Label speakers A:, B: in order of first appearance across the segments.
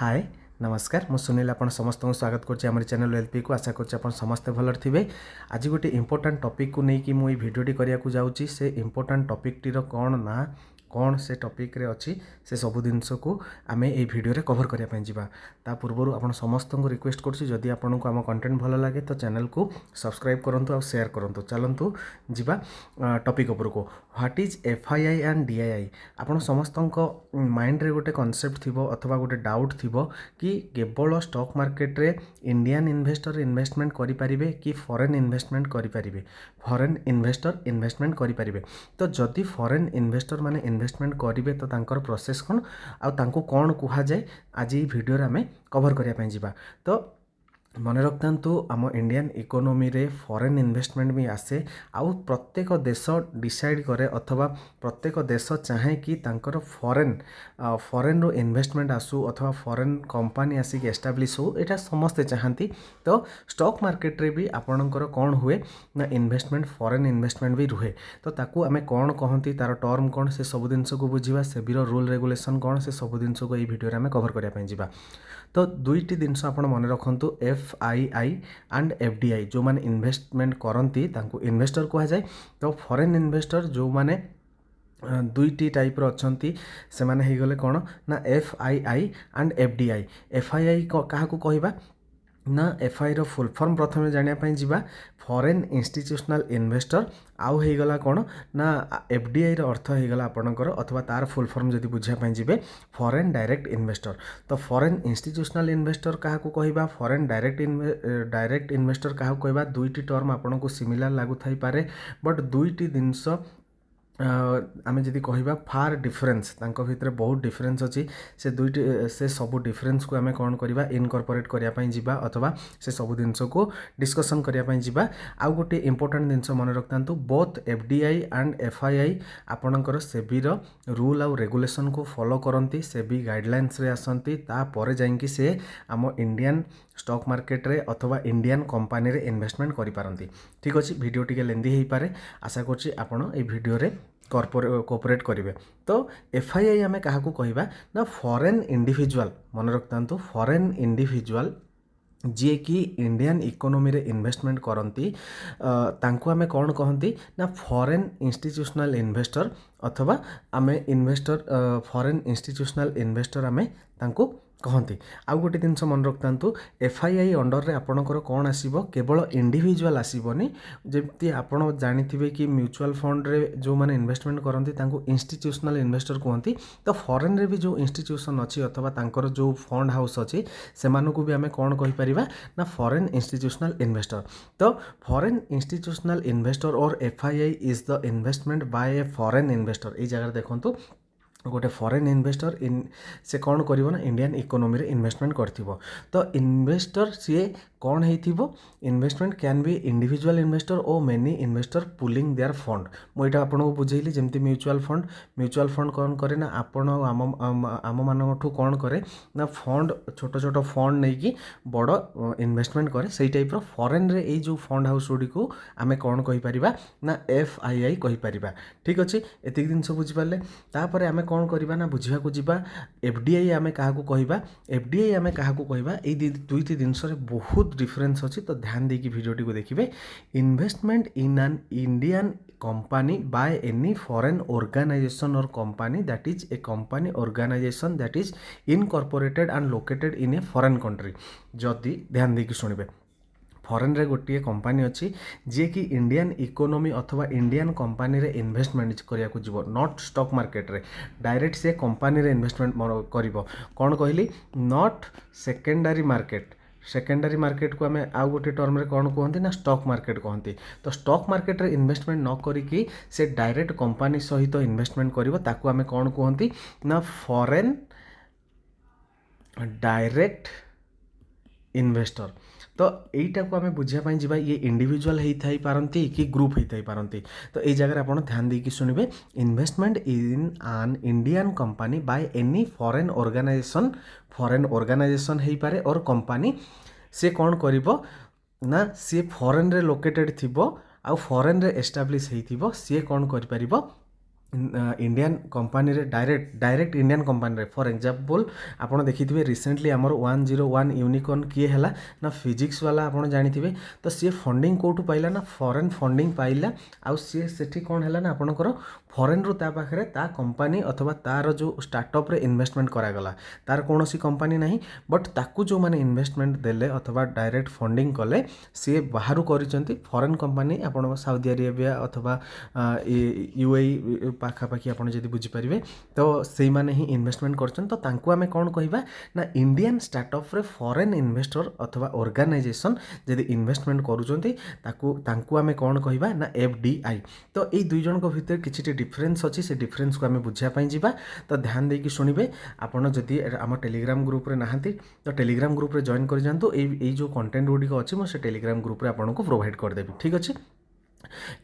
A: हाय नमस्कार मु सुनील आपण समस्त को स्वागत करछि हमर चैनल एलपी को। आशा करछि आपण समस्त भलर थिबे। आज गोटे इंपोर्टेंट टॉपिक को नहीं कि मु भिडियोटी करिया को जाउछि। से इंपोर्टेंट टॉपिक टी रो कोन ना कौन से टॉपिक रे अछि से सब जिनस को आमे ए वीडियो रे कवर करिया पय जिबा। ता पूर्वरु आपण समस्त को रिक्वेस्ट करछि जदि आपण को हम कंटेंट भलो लागे तो चैनल को सब्सक्राइब करंतु और शेयर करंतु। चलंतु जिबा टॉपिक ऊपर को। What is FII and DII. आपण समस्त को माइंड रे गोटे कांसेप्ट थिबो अथवा गोटे डाउट थिबो कि केवल स्टॉक मार्केट रे इंडियन इन्वेस्टर इन्वेस्टमेंट करि परिबे कि फॉरेन इन्वेस्टमेंट करि परिबे, फॉरेन इन्वेस्टर इन्वेस्टमेंट करि परिबे। तो जदि फॉरेन इन्वेस्टर माने इन्वेस्टमेंट करिवे तो तांकर प्रोसेस कोन आ तांको कोन कुहा जाय आज ई वीडियो रे हमें कवर करिया पय जिबा। तो मन रखता आम इंडियन इकोनॉमी रे फॉरेन इन्वेस्टमेंट भी आसे आउ प्रत्येक देश डिसाइड करे अथवा प्रत्येक देश चाहे कि तांकर फॉरेन रो इन्वेस्टमेंट आसू अथवा फॉरेन कंपनी आसिक एस्टाब्लिश हो, एटा समस्ते चाहती। तो स्टॉक मार्केट रे भी आपणकर कौन हुए ना इन्वेस्टमेंट फॉरेन इन्वेस्टमेंट भी रुहे। तो ताकू आमे कौन कहती तार टर्म कौन से सब जिनस को बुझा, सेबीर रूल रेगुलेशन कौन से सब जिनस को ये वीडियो आमे कवर करने जावा। तो दुईटी जिनस आप मन रखु एफआईआई एंड एफडीआई। जो माने इन्वेस्टमेंट करती तांको इन्वेस्टर कहा जाए। तो फॉरेन इन्वेस्टर जो माने दुईटी टाइप अच्छी से माने ही गले कौन ना एफआईआई एंड एफडीआई। एफआईआई क्या कहवा ना एफआई रो फुल फॉर्म प्रथम जानापी जावा फॉरेन इंस्टीट्यूशनल इन्वेस्टर। आउ होगला कौन ना एफडीआई रो अर्थ होगला आपणकर अथवा तार फुल फॉर्म जदि बुझापी जी फॉरेन डायरेक्ट इन्वेस्टर। तो फॉरेन इंस्टीट्यूशनल इन्वेस्टर क्या कहवा, फॉरेन डायरेक्ट इन्वेस्टर क्या कहवा। दुईटी टर्म आपन को सिमिलर लगु थाई पारे, बट दुईटी जिनस आमे जदि कहवा फार डिफरेंस तांको भितर बहुत डिफरेंस अच्छी। से दुईटी से सब डिफरेंस को आमे कौन करवा इनकॉर्पोरेट करिया पय जिबा अथवा से सब जिनस को डिस्कशन करिया पय जिबा। आउ गोटे इंपोर्टेंट जिनस मन रखतांतु बोथ एफडीआई एंड एफआईआई आपणकर सेबी रो रूल आउ रेगुलेशन को फॉलो करती, सेबी गाइडलाइंस रे आसंती, ता परे जाइंकी से आम इंडियन स्टॉक मार्केट रे अथवा इंडियन कंपनी रे इन्वेस्टमेंट करि पारंती। ठीक अछि, वीडियो टिके लेंदी हेई पारे। आशा करछि आपण ए वीडियो रे कोऑपरेट करेंगे। तो एफआईआई आमे क्या कहवा ना फॉरेन इंडिविजुअल। मन रखता फॉरेन इंडिविजुअल जी कि इंडियन इकोनॉमी रे इन्वेस्टमेंट करती तांको आमे कौन कहती ना फॉरेन इंस्टीट्यूशनल इन्वेस्टर अथवा आमे इन्वेस्टर फॉरेन इंस्टीट्यूशनल इन्वेस्टर आमे तांको कहती। आउ गोटे जिनस मन रखता एफआईआई अंडर रे आपणकर कौन आसीबो केवल इंडिविजुअल आसीबोनी। जेमती आपण जानिथिबे कि म्यूचुअल फंड रे जो माने इन्वेस्टमेंट करती तांको इंस्टीट्यूशनल इन्वेस्टर कहती। तो फॉरेन रे भी जो इंस्टीट्यूशन अच्छी अथवा तांकर जो फंड हाउस अच्छी सेमानकु भी आमे कौन कहि परिबा ना फॉरेन इंस्टीट्यूशनल इन्वेस्टर। तो फॉरेन इंस्टीट्यूशनल इन्वेस्टर और FII is the investment by a foreign investor. ये जगह देखो गोटे फॉरेन इन्वेस्टर से कौन करिवो ना इंडियन इकोनॉमी रे इन्वेस्टमेंट करथिबो। तो इन्वेस्टर सी कौन हेइथिबो, investment can be individual investor or many investor pooling their fund. मुझे आपको बुझेली जमती म्यूचुअल फंड कौन करे ना आपण आम मानठू कौन करे ना फंड छोट छोट फंड नहीं कि बड़ इन्वेस्टमेंट करे। से टाइप रो फॉरेन रे जो फंड हाउस गुडी को आमे कौन कहि परिबा ना एफआईआई कहि परिबा। ठीक अछि, एतिक दिन सब बुझि पाले। तापर आमे कौन करबा ना बुझिया को जिबा एफडीआई आमे काहा को कहबा, एफडीआई आमे काहा को कहबा। ए दुईटी जिनस रे बहुत डिफरेंस अच्छी। तो ध्यान देकी वीडियोटी को देखिए। Investment in an Indian company by any foreign organization or company that is a company organization that is incorporated and located in a foreign country. जदि ध्यान देकी सुनिबे फॉरेन रे गोटे कंपनी अच्छी जी कि इंडियन इकोनॉमी अथवा इंडियन कंपनी रे investment करिया को जीवो, नॉट स्टॉक मार्केट रे डायरेक्ट से कंपनी रे इन्वेस्टमेंट करिवो। कौन कहली not secondary market. Secondary market को आमे आउ गोटे टर्म रे कौन कहती ना स्टॉक मार्केट कहती। तो स्टॉक मार्केट रे इन्वेस्टमेंट न करिकी से डायरेक्ट कंपनी सहित इन्वेस्टमेंट करिवो, ताकू आमे कौन कहती ना फॉरेन डायरेक्ट इन्वेस्टर। तो यहीटा को आमे बुझिया जावा ये इंडिविजुअल होई पारंती कि ग्रुप होई पारंती। तो ये जगह आप ध्यान देकी सुनिबे investment in an Indian company by any foreign organization होई पारे और कंपनी से कौन करिवो ना सी फॉरेन रे लोकेटेड थिबो आ फॉरेन रे एस्टाब्लिश हेइथिबो। सी कौन करि परिबो इंडियन कंपनी रे डायरेक्ट इंडियन कंपनी रे फॉर एग्जांपल आपण देखिथिबे रिसेंटली हमर 101 यूनिकॉर्न किए हला ना फिजिक्स वाला आपण जानिथिबे तो सी फंडिंग कोठू पाइला ना फॉरेन फंडिंग पाइला आउ सी सेठी कोन हला ना आपणकर फॉरेन रु ता पाखरे ता कंपनी अथवा तार जो स्टार्टअप रे इन्वेस्टमेंट करा गला तार कोनोसी कंपनी नाही बट ताकू जो माने इन्वेस्टमेंट देले अथवा डायरेक्ट फंडिंग कले सी बाहरु करिसंती फॉरेन कंपनी आपण सऊदी अरेबिया अथवा यूएई पाखापाखि आपड़ जब बुझीपारे तो से मैंने ही इन्वेस्टमेंट करछन तो तांको आमे कौन कहबा ना इंडियन स्टार्टअप रे फॉरेन इन्वेस्टर अथवा ऑर्गेनाइजेशन जदि इन्वेस्टमेंट करूछंती तांको आमे कौन कहबा ना एफडीआई तो ये दुई जन को भितर किछि डिफरेंस अछि से डिफरेंस को आमे बुझिया पई जिबा तो ध्यान देकी सुनिबे आपण जदि आम टेलीग्राम ग्रुप रे नाहंती तो टेलीग्राम ग्रुप रे जॉइन कर जानतु ए जो कंटेंट गुडी को अछि मो से टेलीग्राम ग्रुप रे आपण को प्रोवाइड कर देबी ठीक अछि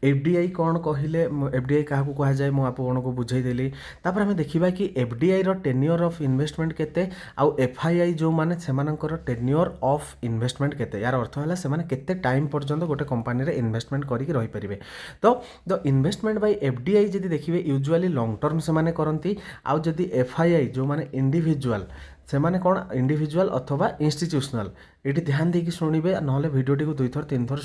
A: एफडीआई कौन कहले एफडीआई क्या कह जाए मुझे आपको बुझेदेली तापर आम देखा कि एफडीआई रो टेन्योर ऑफ इन्वेस्टमेंट केते आउ एफआईआई जो माने सेमानकर टेन्योर ऑफ इन्वेस्टमेंट केते यार अर्थ है से केते टाइम पर्यंत गोटे कंपनी रे इन्वेस्टमेंट करके रही पारिबे तो द इन्वेस्टमेंट बाय एफडीआई जदि देखिए यूजुअली लॉन्ग टर्म से माने करंती आउ जदि एफआईआई जो माने इंडिविजुअल से माने कौन इंडिविजुअल अथवा इंस्टीट्यूशनल ये ध्यान देकी शुणिबे ना भिडियोटी को 2 थर 3 थर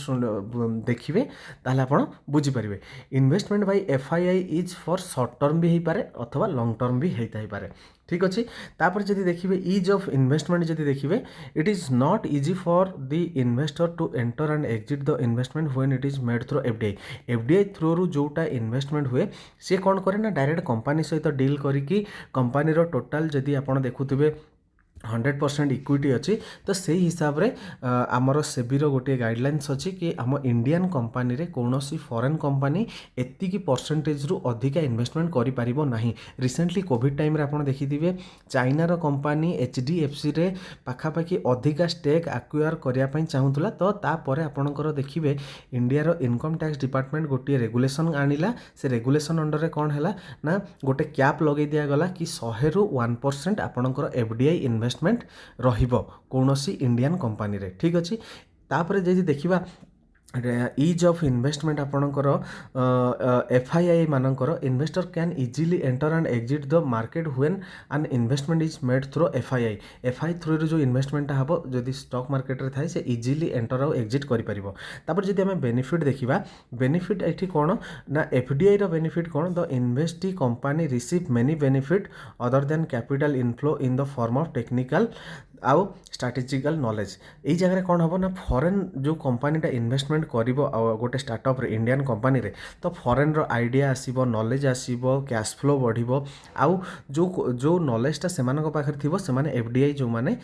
A: देखिए ताहले आपण बुझीपारे investment by FII is for short term भी हो पारे अथवा लॉन्ग टर्म भी होता ही पारे ठीक अच्छे तापर जदि देखिए इज ऑफ इन्वेस्टमेंट जदि देखिए it is not easy for the investor to enter and exit the investment when it is made through FDI through रु जोटा इन्वेस्टमेंट हुए सी कौन करे ना डायरेक्ट कंपनी सहित डील करिकी कंपनी रो टोटल जदि आपण देखुथिबे 100% इक्विटी अच्छी तो से हिसाब रे आमर सेबीर गोटे गाइडलाइंस अच्छी कि आम इंडियन कंपनी रे कौन सी फॉरेन कंपनी एतिकी परसेंटेज रु अधिका इन्वेस्टमेंट करि पारिबो नाही रिसेंटली कोविड टाइम रे आपण देखिथिबे चाइनार कंपनी एचडीएफसी रे पाखापाखि अधिका स्टेक एक्वायर करिया पई चाहुतला तो तापरे आपणकर देखिबे इंडिया रो इनकम टैक्स डिपार्टमेंट गोटे रेगुलेशन आनिला से रेगुलेशन अंडर रे कौन हैला ना गोटे कैप लगे दिया गला कि 100 रु 1% आपणकर एफडीआई इन्वेस्टमेंट रहिबो कोनोसी इंडियन कंपनी रे ठीक अछि तापरे जे देखिबा इज ऑफ इन्वेस्टमेंट आपणकर एफआईआई मानकर investor can easily enter and exit the market when an investment is made through FII through जो इन्वेस्टमेंट हम जदि स्टॉक मार्केट रे थाए से इजिली एंटर आउ एग्जिट करि परिबो तापर जदि हमें बेनिफिट देखिबा बेनिफिट एठी कोन ना एफडीआई रो बेनिफिट कोन the investee company receive many benefit other than capital inflow in the form of technical आउ स्ट्रैटेजिकल नॉलेज यही जगह कौन हम ना फॉरेन जो कंपनीटा इन्वेस्टमेंट करिबो गोटे स्टार्टअप रे इंडियन कंपनी रे तो फॉरेन रो आइडिया आसीबो नॉलेज आसीबो कैश फ्लो बढ़िबो आउ जो नॉलेजटा सेमानक पाखरे थिबो सेमाने एफडीआई जो माने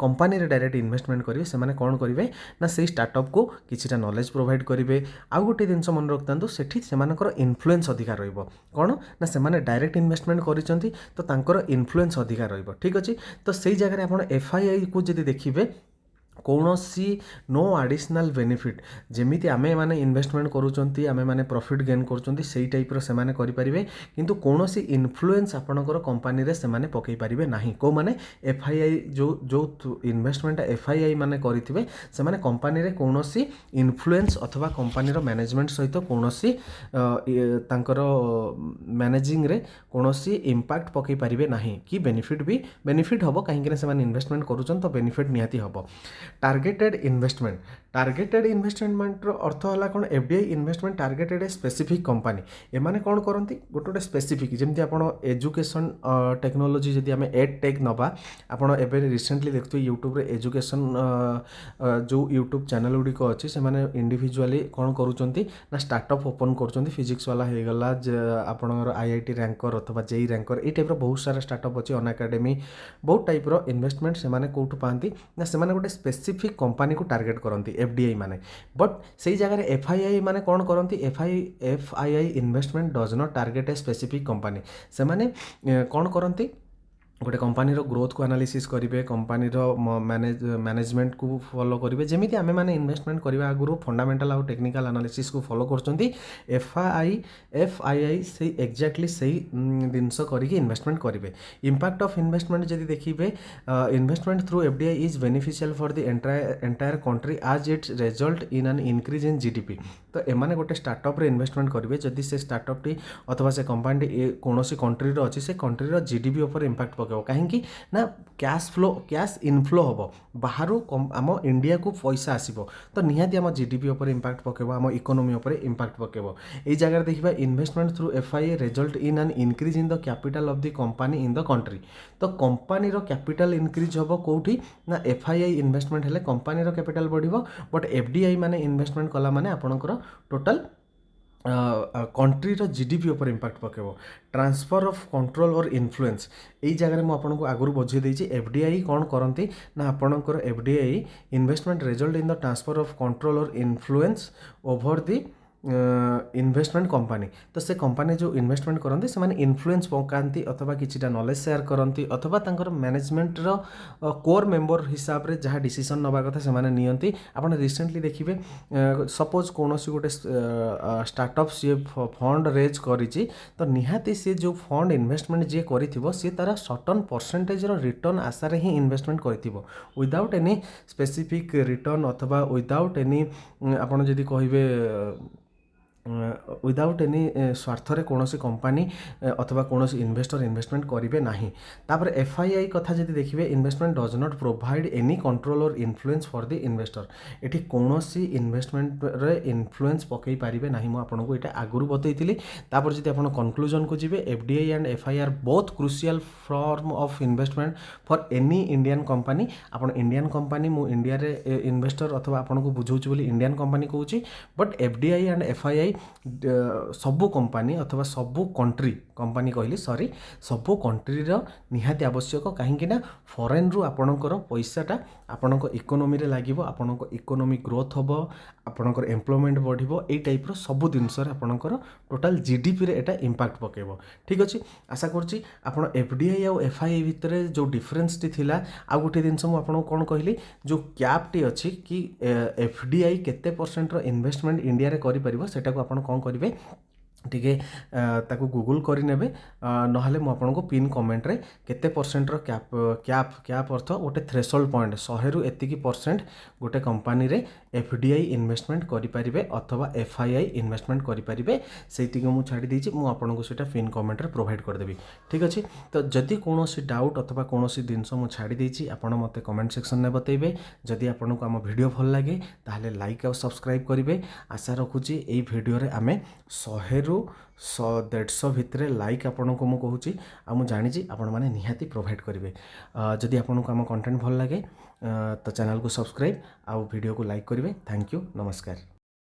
A: कंपनी रे डायरेक्ट इन्वेस्टमेंट करिवे सेमाने कोन करिवे ना सेही स्टार्टअप को किछिटा नॉलेज प्रोवाइड करिवे आउ गोटे जिंस मन रखतांतु सेठी सेमानकर इन्फ्लुएंस अधिकार रहइबो कोन ना सेमाने डायरेक्ट इन्वेस्टमेंट करिसंती तो तांकर इन्फ्लुएंस अधिकार रहइबो ठीक अछि तो सेही जगह रे आपण एफआईआई को जदि देखिबे कौनसी नो एडिशनल बेनिफिट जेमिति आमे माने इन्वेस्टमेंट करूचंती आमे माने प्रॉफिट गेन करूचंती सेही टाइप रो सेमाने करि परिबे किंतु कौनसी इन्फ्लुएंस आपणकर कंपनी रे सेमाने पकई परिबे नाही को माने एफआईआई जो इन्वेस्टमेंट एफआईआई माने करिथिबे सेमाने कंपनी रे कौनसी इन्फ्लुएंस अथवा कंपनी रो मैनेजमेंट सहित कौनसी तांकर मैनेजिंग रे कौनसी इंपैक्ट पकई परिबे नाही कि बेनिफिट हबो काहे कि सेमाने इन्वेस्टमेंट करूचन तो बेनिफिट नियाती हबो टार्गेटेड इन्वेस्टमेंट अर्थ है कौन FDI investment targeted a specific company एमाने कौन करती गोटे स्पेसिफिक जमी आप एजुकेशन टेक्नोलोजी जदि आम एड टेक नवा आपड़ एवं रिसेंटली देखते यूट्यूब रे एजुकेशन जो यूट्यूब चैनल गुड़िक अच्छी से इंडिविजुअली कौन करुँच ना स्टार्टअप ओपन कर फिजिक्स वाला हो गला आपणर आईआईटी रैंकर अथवा जेई रैंकर ये टाइप बहुत सारा स्टार्टअप अच्छी अन एकेडमी बहुत टाइप इन्वेस्टमेंट से कौटू पाती ना से गोटे स्पेसिफिक कंपनी को टार्गेट करती एफडीआई माने बट से जगह एफआईआई माने कौन करती FII investment does not target a specific company से माने कौन करती गोटे कंपानी ग्रोथ को एनालिसिस करेंगे कंपानी मैनेजमेंट को फॉलो करेंगे जमी आम मैंने इन्वेस्टमेंट करने आगु फंडामेंटल आउ टेक्निकल एनालिसिस को फॉलो कर एफआईआई से एक्जाक्टली सही जिनस करके इन्वेस्टमेंट करेंगे इम्पैक्ट ऑफ इन्वेस्टमेंट जब देखिए investment through FDI is beneficial for the entire country आज it's result in an increase in GDP तो एमाने गोटे स्टार्टअप रे इन्वेस्टमेंट करेंगे जदि से स्टार्टअप टी अथवा से कंपानी कौन कंट्री अच्छी से कंट्री जीडीपी उपर इम्पैक्ट पकेब कहीं ना कैश इनफ्लो हम बाहर आम इंडिया को पैसा आसब तो निहाती आम जीडीपी उपर इम्पैक्ट पकेब आम इकोनॉमी उपर इम्पैक्ट पकेब यही जगह देखिए investment through FII result in an increase in the capital of the company in the country तो कंपनी कैपिटल इनक्रीज हम कौटी ना एफआईआई इन्वेस्टमेंट हेले कंपनी कैपिटल बढ़िबो बट एफडीआई माने इन्वेस्टमेंट कला माने आपणकर टोटल कंट्री जीडीपी उपर इम्पैक्ट पकेब ट्रांसफर ऑफ कंट्रोल और इन्फ्लुएंस यही जगह मैं आपको आगुरी बुझे देछि एफडीआई कौन करती ना आपणकर FDI investment result in the transfer of control और influence over the investment company तो से कंपनी जो इन्वेस्टमेंट करते से माने इन्फ्लुएंस पकाती अथवा किछिटा नॉलेज शेयर करती अथवा तांकर मैनेजमेंट रो कोर मेंबर हिसाब रे जहाँ डिसीजन नवा कथा से माने नियंती आपण रिसेंटली देखिबे सपोज कोनोसी गोटे स्टार्टअप सी फंड रेज करिछि तो निहाती से जो फंड इन्वेस्टमेंट जे करिथिबो से तारा सर्टन परसेंटेज रो रिटर्न आशा रे ही इन्वेस्टमेंट करिथिबो विदाउट एनी स्पेसिफिक रिटर्न अथवा विदाउट एनी आपण जदि कहिबे विदाउट एनी स्वार्थरे कौन कंपानी अथवा कौन इन्वेस्टर इन्वेस्टमेंट करेंगे ना तापर एफआईआई कथा जब देखिए investment does not provide any control और इन्फ्लुएंस फॉर द इन्वेस्टर ये कौन इन्वेस्टमेंट रे इन्फ्लुएंस पकई पारे ना मुझे ये आगुरी बतई तापर जब आप कंक्लूजन को जी FDI and FIR both crucial form of investment for any Indian company आप इंडियन कंपानी मु इंडिया रे इन्वेस्टर अथवा आपन को बुझाऊँ बोली इंडियन कंपानी कहूँ बट एफडीआई एंड एफआईआई सबू कंपानी अथवा सबू कंट्री कंपानी कहली सॉरी सबू कंट्री निहाती आवश्यक कहीं ना फॉरेन रु आपणकर पैसाटा आपणक इकोनॉमी रे लागिवो आपणक इकोनॉमी ग्रोथ हम आपणकर एम्प्लॉयमेंट बढ़िबो एई टाइप रो सबू जिनस रे आपणकर टोटल जीडीपी रे एटा इंपैक्ट पकेबो ठीक अछि आशा करछि आपण एफडीआई और एफआईआई भितर जो डिफरेंस टी थिला आ गोटे जिनस मु आपन कोन कहली जो कैप टी अछि कि एफडीआई केते परसेंट रो इन्वेस्टमेंट इंडिया रे करि परिबो सेटा को आपण कोन करिवे टिके ताकू गूगल करें नहले मुझे पिन कमेंट रे केते परसेंट रो कैप अर्थ गोटे थ्रेशोल्ड पॉइंट 100 रु एतिकी परसेंट गोटे कंपानी रे एफडीआई इन्वेस्टमेंट करें अथवा एफआईआई इन्वेस्टमेंट करें से मुझे छाड़ी देछि मु आपनको सेटा पिन कमेंट रे प्रोवाइड करदेवी ठीक अच्छे तो जदि कौन डाउट अथवा कौन जिनस मुझे छाड़ी देछि आपण मते कमेंट सेक्शन में बतेबे जदि आपनको आम वीडियो भल लगे ताहले लाइक और सब्सक्राइब करेंगे आशा रखुची एई वीडियो रे आमे 100 रु 150 भितर लाइक आपन को मुझे आ जानी आपण मैंने निहाती प्रोवाइड करेंगे जदि आपको आम कंटेंट भल लगे तो चैनल को सब्सक्राइब आ वीडियो को लाइक करेंगे थैंक यू नमस्कार।